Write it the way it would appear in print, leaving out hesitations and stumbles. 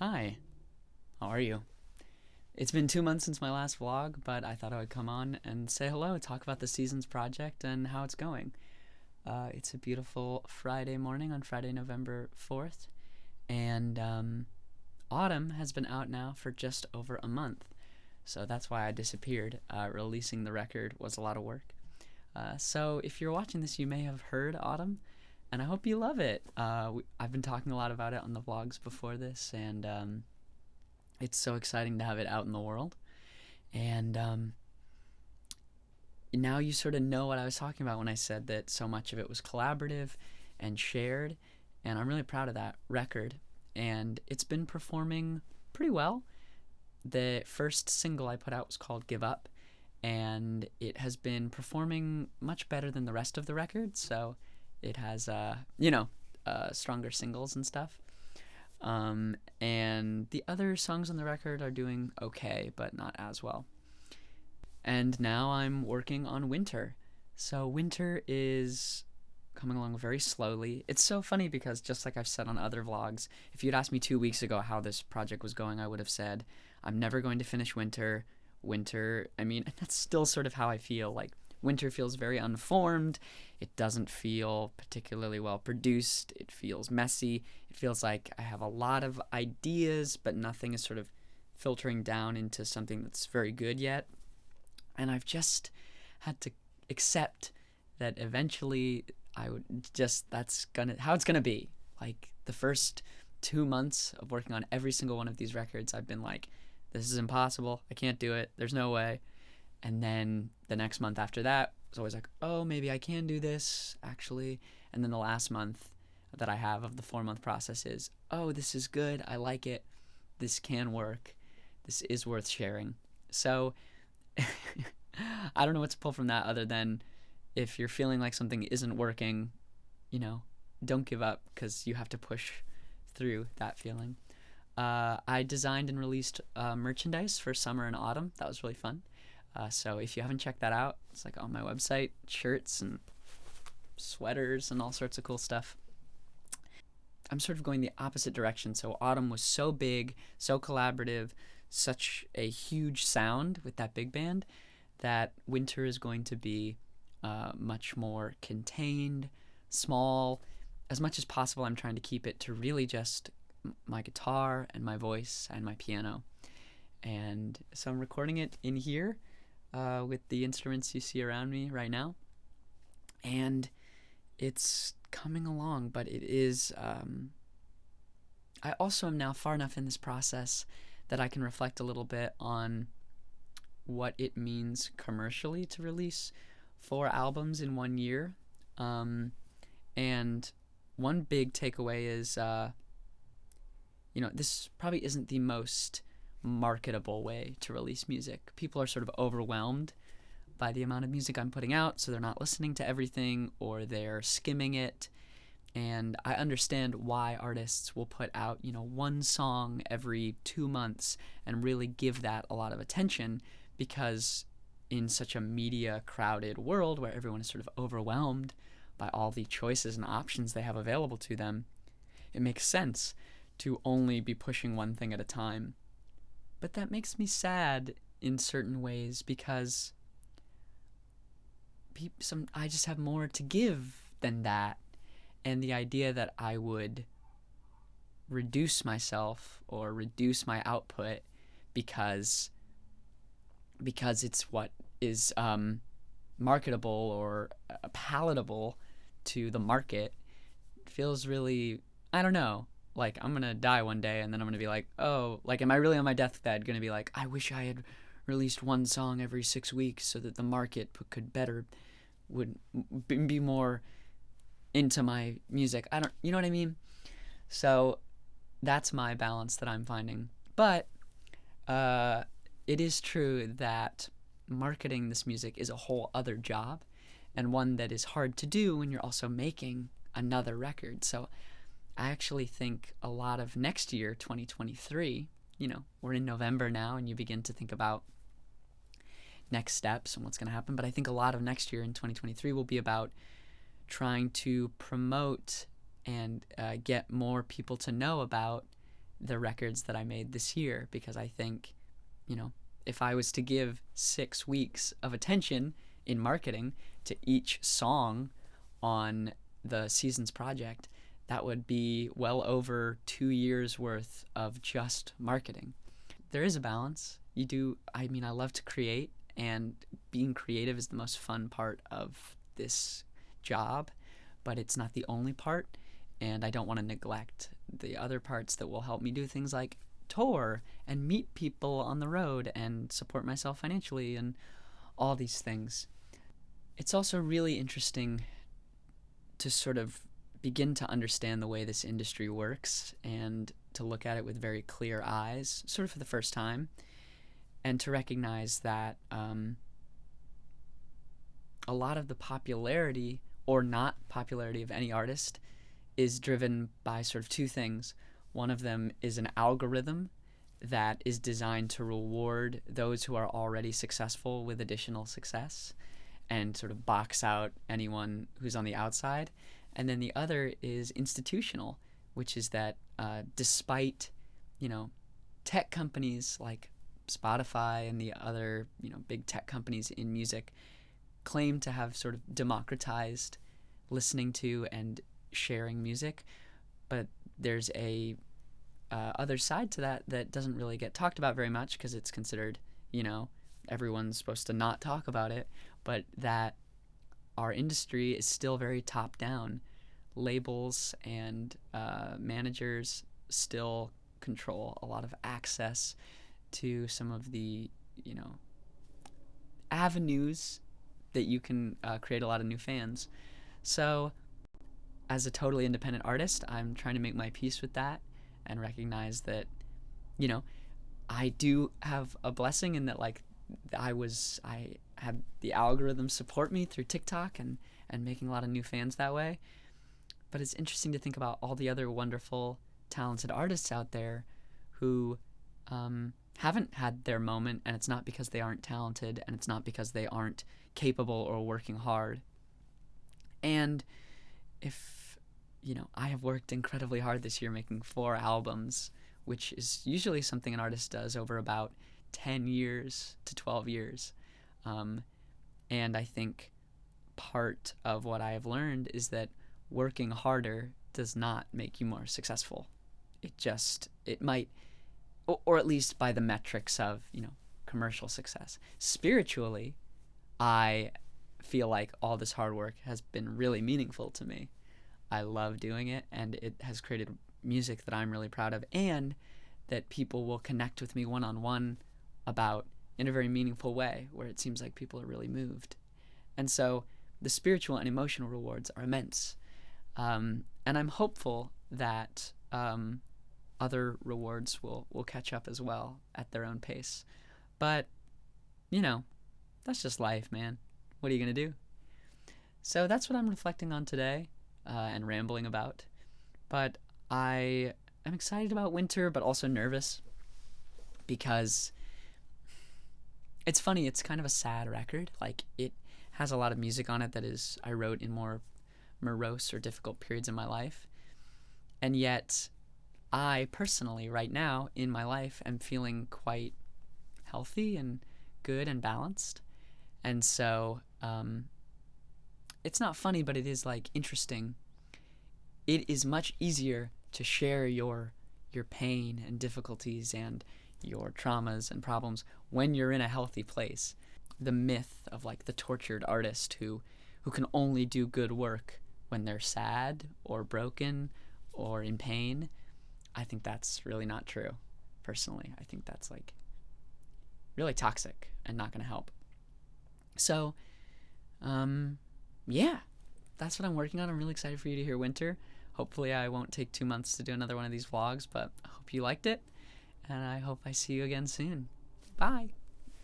Hi, how are you? It's been 2 months since my last vlog, but I thought I would come on and say hello, talk about the Seasons project and how it's going. It's a beautiful Friday morning on Friday, November 4th, and Autumn has been out now for just over a month, so that's why I disappeared. Releasing the record was a lot of work. So if you're watching this, you may have heard Autumn, and I hope you love it. I've been talking a lot about it on the vlogs before this, and it's so exciting to have it out in the world. And now you sort of know what I was talking about when I said that so much of it was collaborative and shared. And I'm really proud of that record. And it's been performing pretty well. The first single I put out was called Give Up, and it has been performing much better than the rest of the record. So it has, stronger singles and stuff. And the other songs on the record are doing okay, but not as well. And now I'm working on Winter. So Winter is coming along very slowly. It's so funny because, just like I've said on other vlogs, if you'd asked me 2 weeks ago how this project was going, I would have said, I'm never going to finish Winter. That's still sort of how I feel. Like, Winter feels very unformed. It doesn't feel particularly well produced. It feels messy. It feels like I have a lot of ideas, but nothing is sort of filtering down into something that's very good yet. And I've just had to accept that eventually that's how it's gonna be. Like, the first 2 months of working on every single one of these records, I've been like, this is impossible. I can't do it. There's no way. And then the next month after that was always like, oh, maybe I can do this, actually. And then the last month that I have of the 4 month process is, oh, this is good. I like it. This can work. This is worth sharing. So I don't know what to pull from that other than, if you're feeling like something isn't working, don't give up, because you have to push through that feeling. I designed and released merchandise for summer and autumn. That was really fun. So if you haven't checked that out, it's like on my website, shirts and sweaters and all sorts of cool stuff. I'm sort of going the opposite direction. So Autumn was so big, so collaborative, such a huge sound with that big band, that Winter is going to be much more contained, small. As much as possible, I'm trying to keep it to really just my guitar and my voice and my piano. And so I'm recording it in here with the instruments you see around me right now. And it's coming along, but it is. I also am now far enough in this process that I can reflect a little bit on what it means commercially to release 4 albums in 1 year. And one big takeaway is, this probably isn't the most marketable way to release music. People are sort of overwhelmed by the amount of music I'm putting out, so they're not listening to everything, or they're skimming it. And I understand why artists will put out, one song every 2 months and really give that a lot of attention, because in such a media crowded world where everyone is sort of overwhelmed by all the choices and options they have available to them, it makes sense to only be pushing one thing at a time. But that makes me sad in certain ways, because I just have more to give than that. And the idea that I would reduce myself or reduce my output because it's what is marketable or palatable to the market feels really, I don't know. Like, I'm gonna die one day, and then I'm gonna be like, oh, like, am I really on my deathbed gonna be like, I wish I had released one song every 6 weeks so that the market would be more into my music. You know what I mean? So that's my balance that I'm finding. But it is true that marketing this music is a whole other job, and one that is hard to do when you're also making another record. So I actually think a lot of next year, 2023, we're in November now, and you begin to think about next steps and what's going to happen. But I think a lot of next year in 2023 will be about trying to promote and get more people to know about the records that I made this year, because I think, if I was to give 6 weeks of attention in marketing to each song on the Seasons project, that would be well over 2 years worth of just marketing. There is a balance. I love to create, and being creative is the most fun part of this job, but it's not the only part, and I don't want to neglect the other parts that will help me do things like tour and meet people on the road and support myself financially and all these things. It's also really interesting to sort of begin to understand the way this industry works and to look at it with very clear eyes, sort of for the first time, and to recognize that a lot of the popularity or not popularity of any artist is driven by sort of 2 things. One of them is an algorithm that is designed to reward those who are already successful with additional success and sort of box out anyone who's on the outside. And then the other is institutional, which is that despite, tech companies like Spotify and the other, big tech companies in music claim to have sort of democratized listening to and sharing music, but there's a other side to that doesn't really get talked about very much because it's considered, everyone's supposed to not talk about it, but that our industry is still very top down. Labels and managers still control a lot of access to some of the, avenues that you can create a lot of new fans. So as a totally independent artist, I'm trying to make my peace with that and recognize that, I do have a blessing in that, like, I had the algorithm support me through TikTok and making a lot of new fans that way. But it's interesting to think about all the other wonderful, talented artists out there who haven't had their moment, and it's not because they aren't talented, and it's not because they aren't capable or working hard. And if, I have worked incredibly hard this year making 4 albums, which is usually something an artist does over about 10 years to 12 years. And I think part of what I have learned is that working harder does not make you more successful. It might, or at least by the metrics of, commercial success. Spiritually, I feel like all this hard work has been really meaningful to me. I love doing it, and it has created music that I'm really proud of, and that people will connect with me one-on-one about in a very meaningful way, where it seems like people are really moved. And so the spiritual and emotional rewards are immense. And I'm hopeful that other rewards will catch up as well at their own pace. But, that's just life, man. What are you going to do? So that's what I'm reflecting on today and rambling about. But I am excited about winter, but also nervous because it's funny. It's kind of a sad record. Like, it has a lot of music on it that I wrote in more morose or difficult periods in my life. And yet I personally right now in my life am feeling quite healthy and good and balanced. And so it's not funny, but it is like interesting. It is much easier to share your pain and difficulties and your traumas and problems when you're in a healthy place. The myth of like the tortured artist who can only do good work when they're sad or broken or in pain, I think that's really not true. Personally, I think that's like really toxic and not going to help. So, yeah, that's what I'm working on. I'm really excited for you to hear Winter. Hopefully I won't take 2 months to do another one of these vlogs, but I hope you liked it, and I hope I see you again soon. Bye.